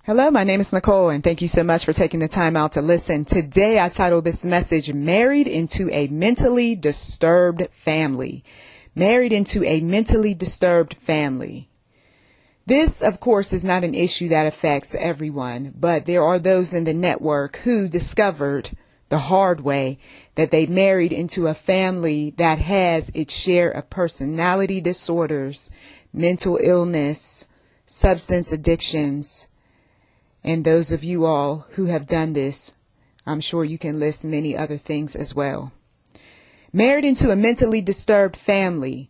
Hello, my name is Nicole, and thank you so much for taking the time out to listen. Today, I titled this message, Married into a Mentally Disturbed Family. Married into a mentally disturbed family. This, of course, is not an issue that affects everyone, but there are those in the network who discovered the hard way that they married into a family that has its share of personality disorders, mental illness, substance addictions. And those of you all who have done this, I'm sure you can list many other things as well. Married into a mentally disturbed family,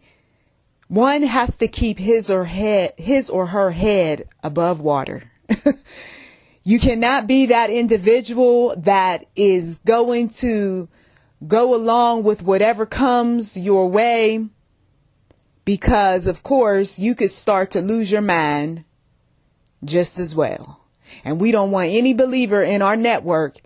one has to keep his or her head above water. You cannot be that individual that is going to go along with whatever comes your way, because, of course, you could start to lose your mind just as well. And we don't want any believer in our network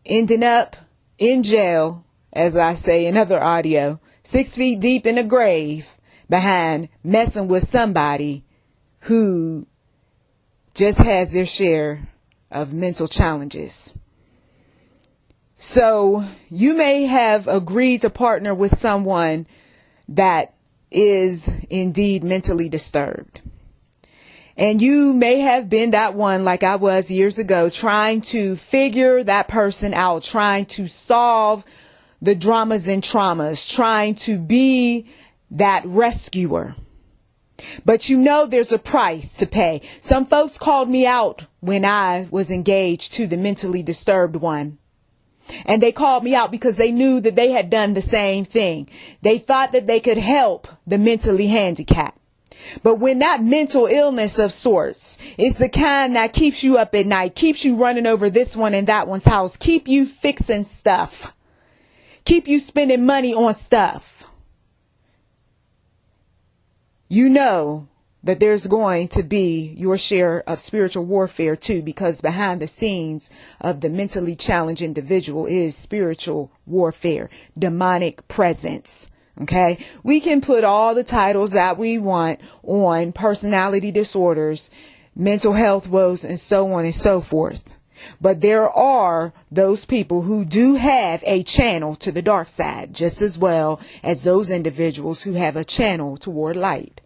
ending up in jail, as I say in other audio, 6 feet deep in a grave behind messing with somebody who just has their share of mental challenges. So you may have agreed to partner with someone that is indeed mentally disturbed. And you may have been that one, like I was years ago, trying to figure that person out, trying to solve the dramas and traumas, trying to be that rescuer. But you know there's a price to pay. Some folks called me out when I was engaged to the mentally disturbed one. And they called me out because they knew that they had done the same thing. They thought that they could help the mentally handicapped. But when that mental illness of sorts is the kind that keeps you up at night, keeps you running over this one and that one's house, keep you fixing stuff, keep you spending money on stuff, you know that there's going to be your share of spiritual warfare too, because behind the scenes of the mentally challenged individual is spiritual warfare, demonic presence. Okay, we can put all the titles that we want on personality disorders, mental health woes, and so on and so forth. But there are those people who do have a channel to the dark side, just as well as those individuals who have a channel toward light.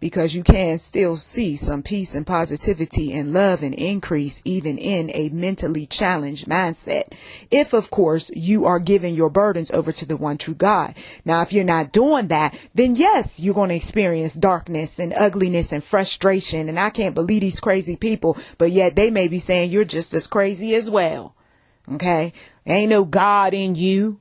Because you can still see some peace and positivity and love and increase even in a mentally challenged mindset. If, of course, you are giving your burdens over to the one true God. Now, if you're not doing that, then yes, you're going to experience darkness and ugliness and frustration. And I can't believe these crazy people, but yet they may be saying you're just as crazy as well. Okay? Ain't no God in you.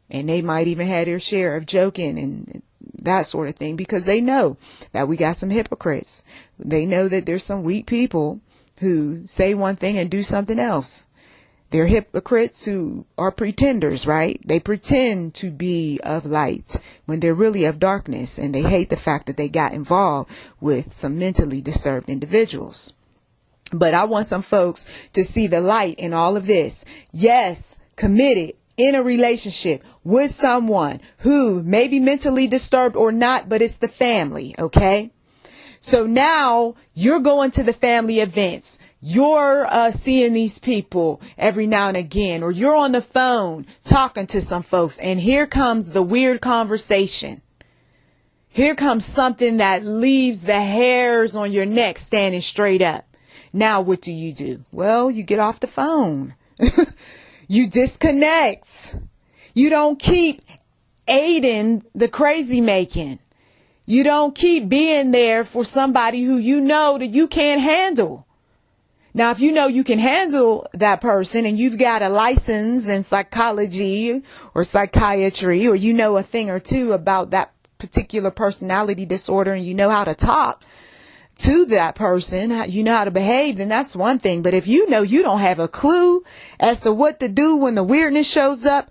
And they might even have their share of joking and that sort of thing, because they know that we got some hypocrites. They know that there's some weak people who say one thing and do something else. They're hypocrites who are pretenders, right? They pretend to be of light when they're really of darkness, and they hate the fact that they got involved with some mentally disturbed individuals. But I want some folks to see the light in all of this. Yes, committed in a relationship with someone who may be mentally disturbed or not, but it's the family, okay? So now you're going to the family events. You're seeing these people every now and again, or you're on the phone talking to some folks, and here comes the weird conversation. Here comes something that leaves the hairs on your neck standing straight up. Now what do? Well, you get off the phone. You disconnect. You don't keep aiding the crazy making. You don't keep being there for somebody who you know that you can't handle. Now, if you know you can handle that person and you've got a license in psychology or psychiatry, or you know a thing or two about that particular personality disorder and you know how to talk to that person, you know how to behave, then that's one thing. But if you know you don't have a clue as to what to do when the weirdness shows up,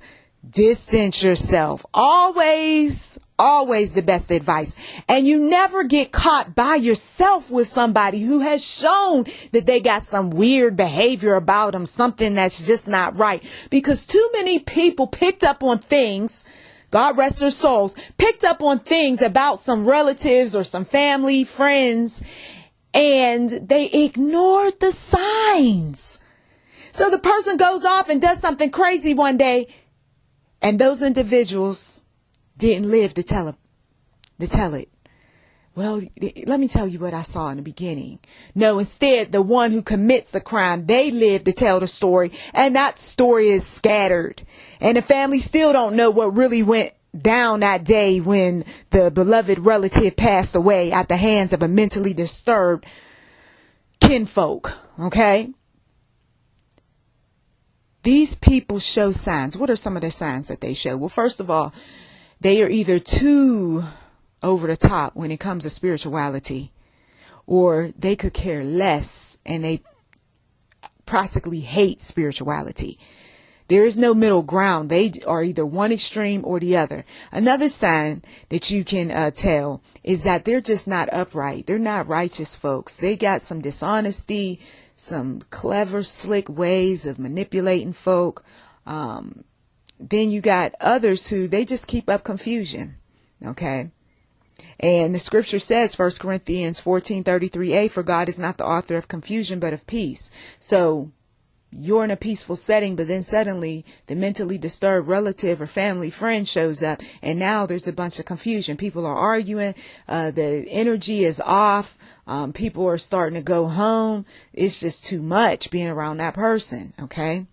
distance yourself. Always the best advice. And you never get caught by yourself with somebody who has shown that they got some weird behavior about them, something that's just not right. Because too many people picked up on things, God rest their souls, picked up on things about some relatives or some family, friends, And they ignored the signs. So the person goes off and does something crazy one day, and those individuals didn't live to tell it. Well, let me tell you what I saw in the beginning. No, instead, the one who commits the crime, they live to tell the story, and that story is scattered. And the family still don't know what really went down that day when the beloved relative passed away at the hands of a mentally disturbed kinfolk. Okay? These people show signs. What are some of the signs that they show? Well, first of all, they are either too over the top when it comes to spirituality, or they could care less and they practically hate spirituality. There is no middle ground. They are either one extreme or the other. Another sign that you can tell is that they're just not upright. They're not righteous folks. They got some dishonesty, some clever, slick ways of manipulating folk. Then you got others who they just keep up confusion. Okay. And the scripture says, 1 Corinthians 14:33a, for God is not the author of confusion, but of peace. So you're in a peaceful setting, but then suddenly the mentally disturbed relative or family friend shows up, and now there's a bunch of confusion. People are arguing. The energy is off. People are starting to go home. It's just too much being around that person. Okay.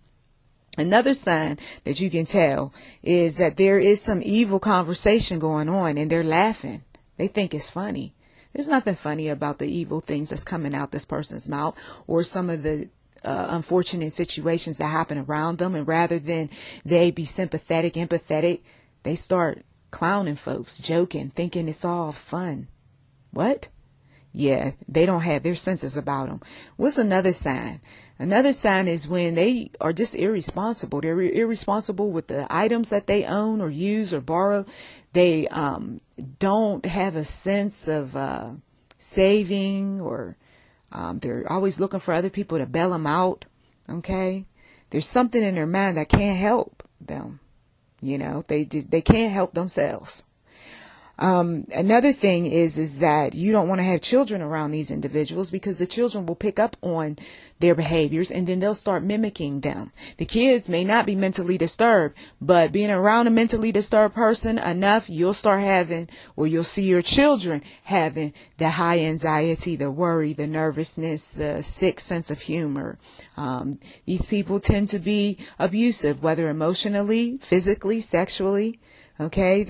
Another sign that you can tell is that there is some evil conversation going on, and they're laughing. They think it's funny. There's nothing funny about the evil things that's coming out this person's mouth, or some of the unfortunate situations that happen around them. And rather than they be sympathetic, empathetic, they start clowning folks, joking, thinking it's all fun. What? Yeah, they don't have their senses about them. What's another sign? Another sign is when they are just irresponsible. They're irresponsible with the items that they own or use or borrow. They don't have a sense of saving, or they're always looking for other people to bail them out. Okay. There's something in their mind that can't help them. You know, they can't help themselves. Another thing is that you don't want to have children around these individuals, because the children will pick up on their behaviors and then they'll start mimicking them. The kids may not be mentally disturbed, but being around a mentally disturbed person enough, you'll start having, or you'll see your children having, the high anxiety, the worry, the nervousness, the sick sense of humor. These people tend to be abusive, whether emotionally, physically, sexually. Okay,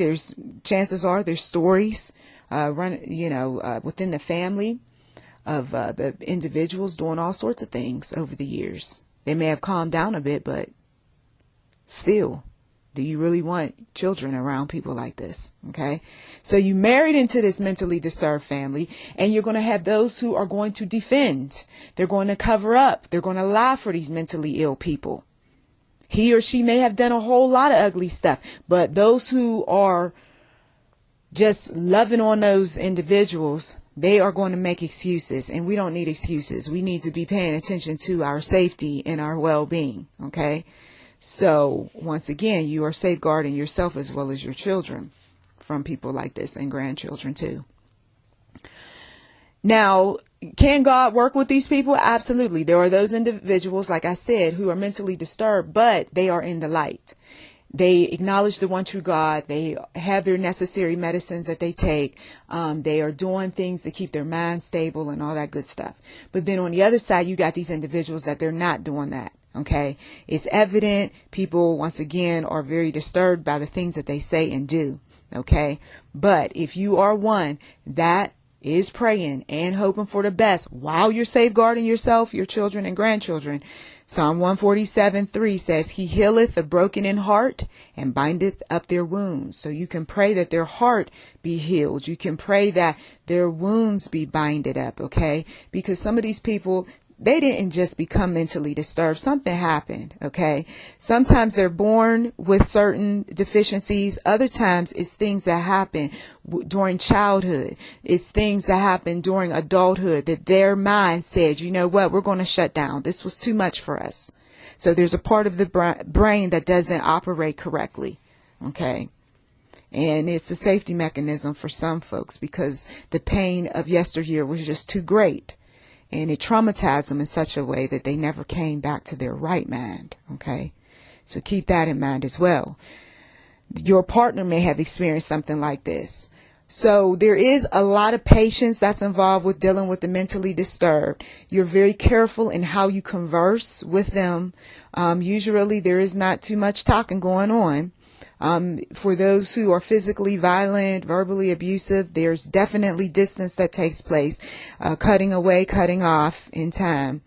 chances are there's stories within the family of the individuals doing all sorts of things over the years. They may have calmed down a bit, but still, do you really want children around people like this? Okay, so you married into this mentally disturbed family, and you're going to have those who are going to defend. They're going to cover up. They're going to lie for these mentally ill people. He or she may have done a whole lot of ugly stuff, but those who are just loving on those individuals, they are going to make excuses, and we don't need excuses. We need to be paying attention to our safety and our well-being. Okay. So once again, you are safeguarding yourself as well as your children from people like this, and grandchildren too. Now, can God work with these people? Absolutely. There are those individuals, like I said, who are mentally disturbed, but they are in the light. They acknowledge the one true God. They have their necessary medicines that they take. They are doing things to keep their mind stable and all that good stuff. But then on the other side, you got these individuals that they're not doing that. Okay. It's evident. People, once again, are very disturbed by the things that they say and do. Okay. But if you are one that is praying and hoping for the best while you're safeguarding yourself, your children and grandchildren, Psalm 147:3 says, He healeth the broken in heart and bindeth up their wounds. So you can pray that their heart be healed. You can pray that their wounds be binded up. Okay. Because some of these people, they didn't just become mentally disturbed. Something happened. Okay. Sometimes they're born with certain deficiencies. Other times it's things that happen during childhood. It's things that happen during adulthood that their mind said, you know what, we're going to shut down. This was too much for us. So there's a part of the brain that doesn't operate correctly. Okay. And it's a safety mechanism for some folks because the pain of yesteryear was just too great. and it traumatized them in such a way that they never came back to their right mind. Okay, so keep that in mind as well. Your partner may have experienced something like this. So there is a lot of patience that's involved with dealing with the mentally disturbed. You're very careful in how you converse with them. Usually there is not too much talking going on. For those who are physically violent, verbally abusive, there's definitely distance that takes place, cutting away, cutting off in time.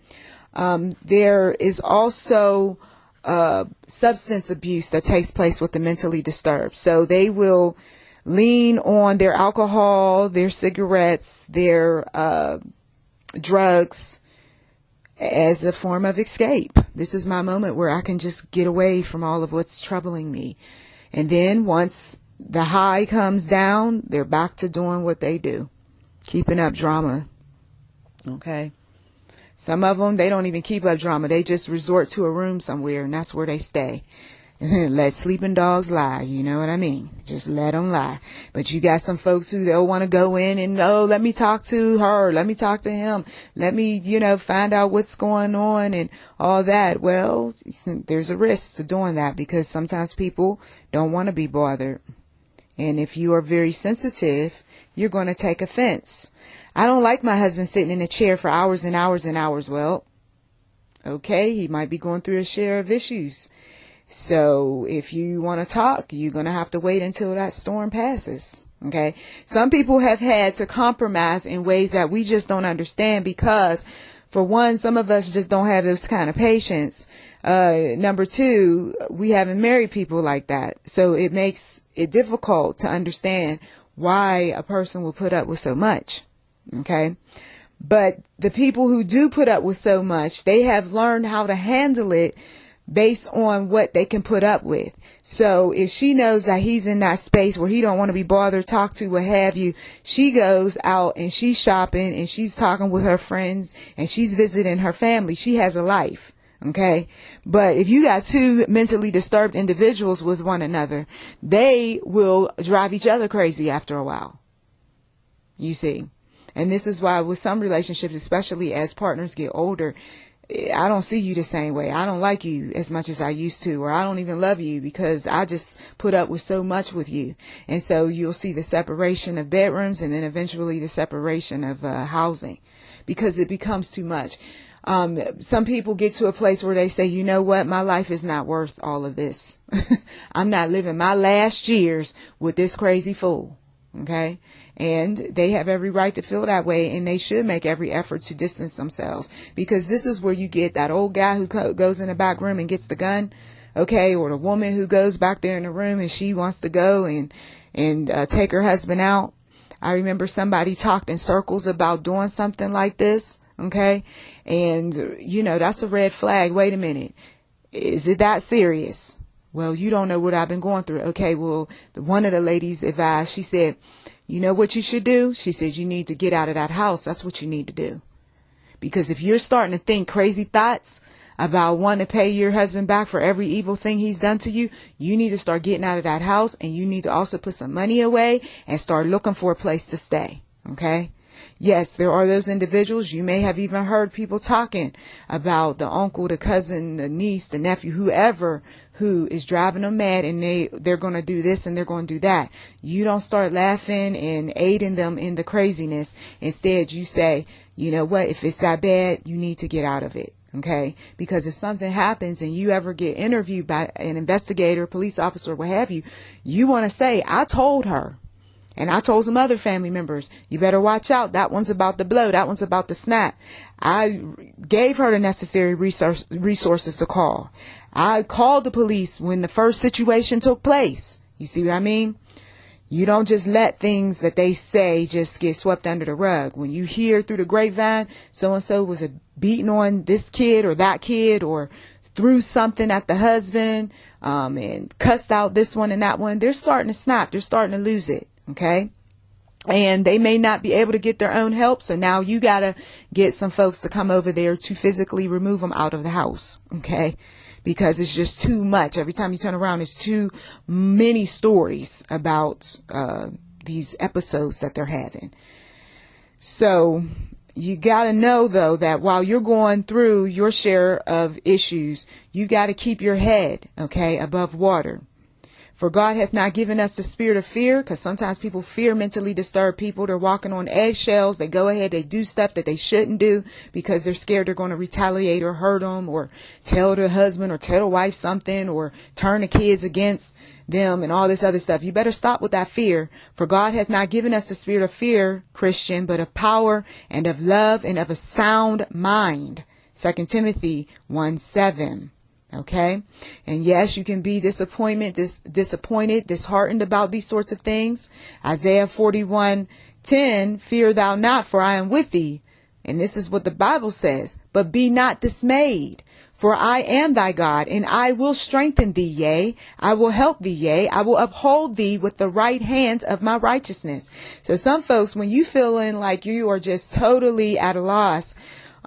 There is also substance abuse that takes place with the mentally disturbed. So they will lean on their alcohol, their cigarettes, their drugs as a form of escape. This is my moment where I can just get away from all of what's troubling me. And then once the high comes down, they're back to doing what they do, keeping up drama. Okay. Some of them, they don't even keep up drama. They just resort to a room somewhere, and that's where they stay. Let sleeping dogs lie. You know what I mean? Just let them lie. But you got some folks who they'll want to go in and, oh, let me talk to her. Let me talk to him. Let me, find out what's going on and all that. Well, there's a risk to doing that because sometimes people don't want to be bothered. And if you are very sensitive, you're going to take offense. I don't like my husband sitting in a chair for hours and hours and hours. Well, okay, he might be going through a share of issues. So if you want to talk, you're going to have to wait until that storm passes. Okay. Some people have had to compromise in ways that we just don't understand because, for one, some of us just don't have this kind of patience. Number two, we haven't married people like that. So it makes it difficult to understand why a person will put up with so much. Okay. But the people who do put up with so much, they have learned how to handle it based on what they can put up with. So if she knows that he's in that space where he don't want to be bothered, talk to, what have you, she goes out and she's shopping and she's talking with her friends and she's visiting her family. She has a life. Okay. But if you got two mentally disturbed individuals with one another, they will drive each other crazy after a while. You see. And this is why with some relationships, especially as partners get older, I don't see you the same way. I don't like you as much as I used to, or I don't even love you because I just put up with so much with you. And so you'll see the separation of bedrooms and then eventually the separation of housing because it becomes too much. Some people get to a place where they say, you know what? My life is not worth all of this. I'm not living my last years with this crazy fool. Okay. And they have every right to feel that way, and they should make every effort to distance themselves, because this is where you get that old guy who goes in the back room and gets the gun. Okay. Or the woman who goes back there in the room and she wants to go and take her husband out. I remember somebody talked in circles about doing something like this. Okay. And that's a red flag. Wait a minute. Is it that serious? Well, you don't know what I've been going through. Okay, well, one of the ladies advised, she said, you know what you should do? She said, you need to get out of that house. That's what you need to do. Because if you're starting to think crazy thoughts about wanting to pay your husband back for every evil thing he's done to you, you need to start getting out of that house, and you need to also put some money away and start looking for a place to stay. Okay? Yes, there are those individuals. You may have even heard people talking about the uncle, the cousin, the niece, the nephew, whoever who is driving them mad, and they're going to do this and they're going to do that. You don't start laughing and aiding them in the craziness. Instead, you say, you know what? If it's that bad, you need to get out of it. Okay? Because if something happens and you ever get interviewed by an investigator, police officer, what have you, you want to say, I told her. And I told some other family members, you better watch out. That one's about to blow. That one's about to snap. I gave her the necessary resources to call. I called the police when the first situation took place. You see what I mean? You don't just let things that they say just get swept under the rug. When you hear through the grapevine, so-and-so was beating on this kid or that kid, or threw something at the husband, and cussed out this one and that one, they're starting to snap. They're starting to lose it. Okay. And they may not be able to get their own help. So now you got to get some folks to come over there to physically remove them out of the house. Okay. Because it's just too much. Every time you turn around, it's too many stories about these episodes that they're having. So You got to know, though, that while you're going through your share of issues, you got to keep your head, okay, above water. For God hath not given us the spirit of fear, because sometimes people fear mentally disturbed people. They're walking on eggshells. They go ahead, they do stuff that they shouldn't do because they're scared they're going to retaliate or hurt them, or tell the husband or tell the wife something, or turn the kids against them and all this other stuff. You better stop with that fear. For God hath not given us the spirit of fear, Christian, but of power and of love and of a sound mind. 2 Timothy 1:7. Okay. And yes, you can be disappointed, disheartened about these sorts of things. Isaiah 41:10, fear thou not, for I am with thee. And this is what the Bible says, but be not dismayed, for I am thy God, and I will strengthen thee. Yea, I will help thee. Yea, I will uphold thee with the right hand of my righteousness. So some folks, when you feeling like you are just totally at a loss,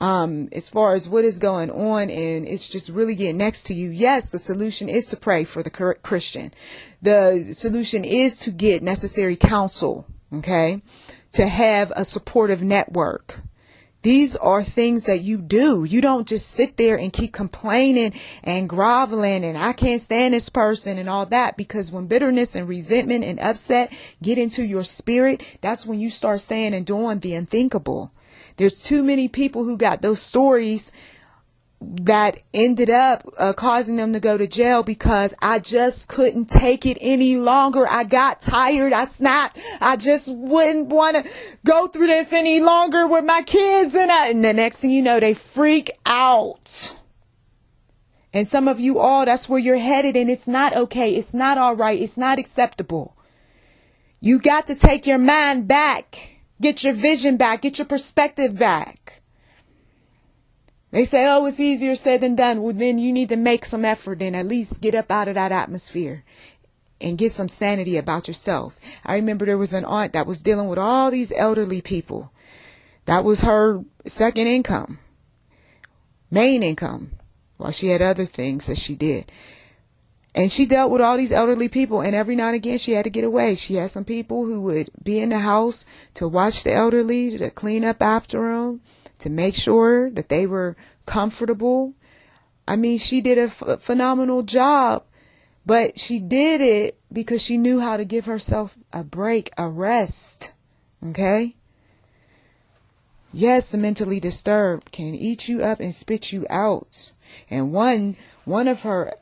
as far as what is going on, and it's just really getting next to you. Yes, the solution is to pray for the Christian. The solution is to get necessary counsel, okay, to have a supportive network. These are things that you do. You don't just sit there and keep complaining and groveling and I can't stand this person and all that, because when bitterness and resentment and upset get into your spirit, that's when you start saying and doing the unthinkable. There's too many people who got those stories that ended up causing them to go to jail because I just couldn't take it any longer. I got tired. I snapped. I just wouldn't want to go through this any longer with my kids. And the next thing you know, they freak out. And some of you all, that's where you're headed. And it's not okay. It's not all right. It's not acceptable. You got to take your mind back. Get your vision back. Get your perspective back. They say, oh, it's easier said than done. Well, then you need to make some effort and at least get up out of that atmosphere and get some sanity about yourself. I remember there was an aunt that was dealing with all these elderly people. That was her second income, main income, while she had other things that she did. And she dealt with all these elderly people, and every now and again she had to get away. She had some people who would be in the house to watch the elderly, to clean up after them, to make sure that they were comfortable. I mean, she did a phenomenal job, but she did it because she knew how to give herself a break, a rest. Okay? Yes, the mentally disturbed can eat you up and spit you out. And one of her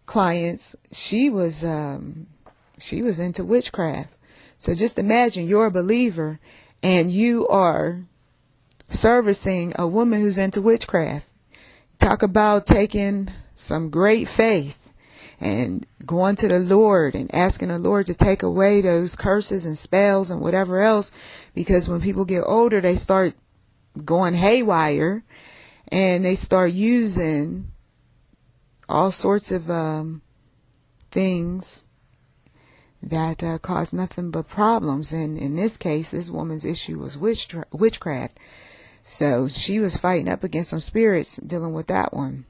clients, she was into witchcraft. So just imagine you're a believer and you are servicing a woman who's into witchcraft. Talk about taking some great faith and going to the Lord and asking the Lord to take away those curses and spells and whatever else. Because when people get older, they start going haywire and they start using all sorts of things that cause nothing but problems. And in this case, this woman's issue was witchcraft. So she was fighting up against some spirits dealing with that one.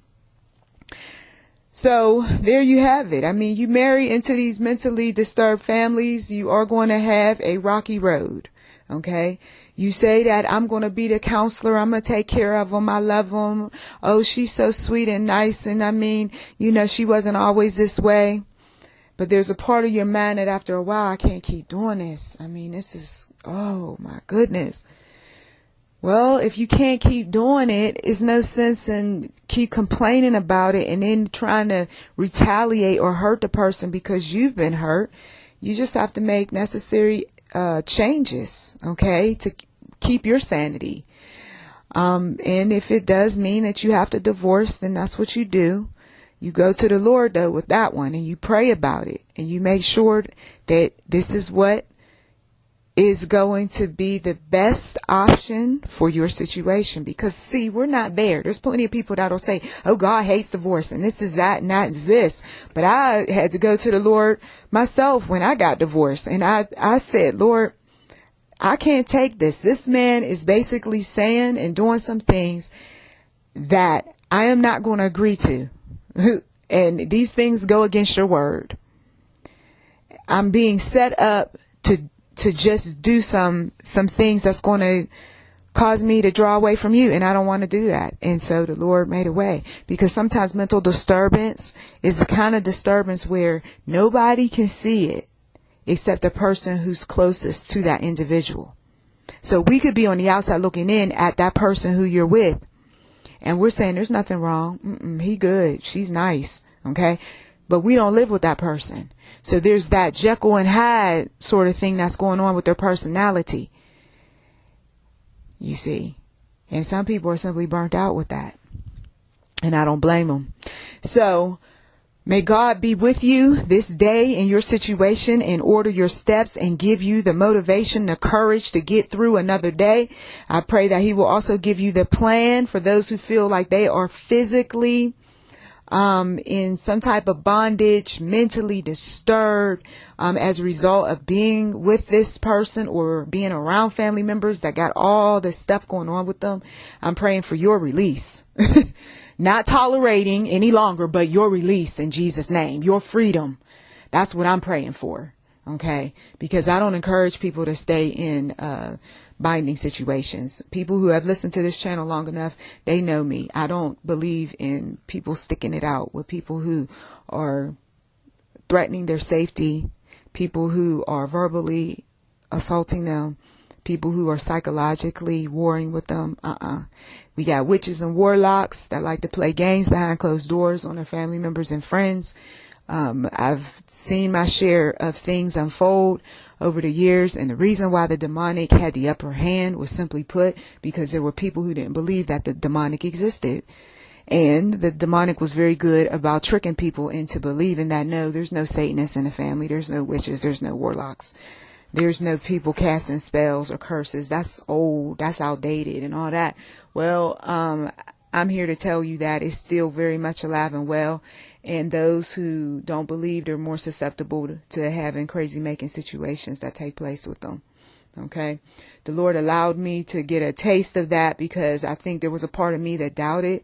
So there you have it. I mean, you marry into these mentally disturbed families, you are going to have a rocky road. Okay. You say that I'm going to be the counselor. I'm going to take care of them. I love them. Oh, she's so sweet and nice. And I mean, she wasn't always this way. But there's a part of your mind that after a while, I can't keep doing this. I mean, this is, oh my goodness. Well, if you can't keep doing it, it's no sense in keep complaining about it and then trying to retaliate or hurt the person because you've been hurt. You just have to make necessary changes, okay, to keep your sanity. And if it does mean that you have to divorce, then that's what you do. You go to the Lord, though, with that one, and you pray about it, and you make sure that this is what is going to be the best option for your situation. Because, see, we're not there. There's plenty of people that'll say, oh, God hates divorce, and this is that, and that is this. But I had to go to the Lord myself when I got divorced, and I said, Lord, I can't take this. This man is basically saying and doing some things that I am not going to agree to. And these things go against your word. I'm being set up to to just do some things that's going to cause me to draw away from you. And I don't want to do that. And so the Lord made a way, because sometimes mental disturbance is the kind of disturbance where nobody can see it except the person who's closest to that individual. So we could be on the outside looking in at that person who you're with, and we're saying there's nothing wrong. He good. She's nice. Okay. But we don't live with that person. So there's that Jekyll and Hyde sort of thing that's going on with their personality. You see, and some people are simply burnt out with that, and I don't blame them. So may God be with you this day in your situation and order your steps and give you the motivation, the courage to get through another day. I pray that he will also give you the plan for those who feel like they are physically in some type of bondage, mentally disturbed, as a result of being with this person or being around family members that got all this stuff going on with them. I'm praying for your release, not tolerating any longer, but your release in Jesus' name, your freedom. That's what I'm praying for. Okay. Because I don't encourage people to stay in, binding situations. People who have listened to this channel long enough, they know me. I don't believe in people sticking it out with people who are threatening their safety, people who are verbally assaulting them, people who are psychologically warring with them. We got witches and warlocks that like to play games behind closed doors on their family members and friends. I've seen my share of things unfold over the years, and the reason why the demonic had the upper hand was simply put because there were people who didn't believe that the demonic existed. And the demonic was very good about tricking people into believing that no, there's no Satanists in the family, there's no witches, there's no warlocks, there's no people casting spells or curses. That's old, that's outdated and all that. Well, I'm here to tell you that it's still very much alive and well. And those who don't believe, they're more susceptible to having crazy making situations that take place with them. Okay. The Lord allowed me to get a taste of that because I think there was a part of me that doubted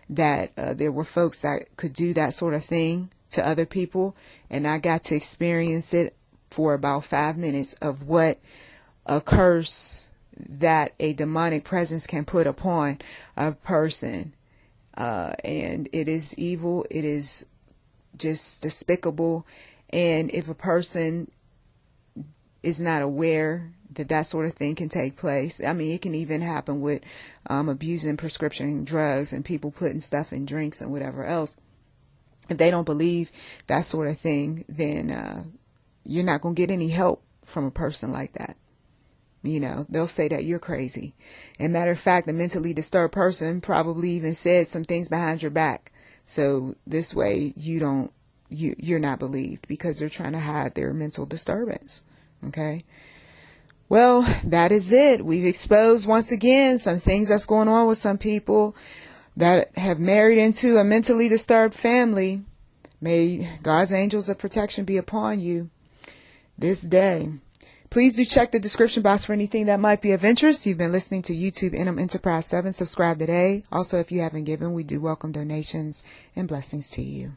that there were folks that could do that sort of thing to other people. And I got to experience it for about 5 minutes of what a curse that a demonic presence can put upon a person. And it is evil. It is just despicable. And if a person is not aware that that sort of thing can take place, I mean, it can even happen with abusing prescription drugs and people putting stuff in drinks and whatever else. If they don't believe that sort of thing, then you're not going to get any help from a person like that. You know, they'll say that you're crazy. And matter of fact, the mentally disturbed person probably even said some things behind your back. So this way you're not believed because they're trying to hide their mental disturbance. Okay. Well, that is it. We've exposed once again some things that's going on with some people that have married into a mentally disturbed family. May God's angels of protection be upon you this day. Please do check the description box for anything that might be of interest. You've been listening to YouTube NM Enterprise 7. Subscribe today. Also, if you haven't given, we do welcome donations and blessings to you.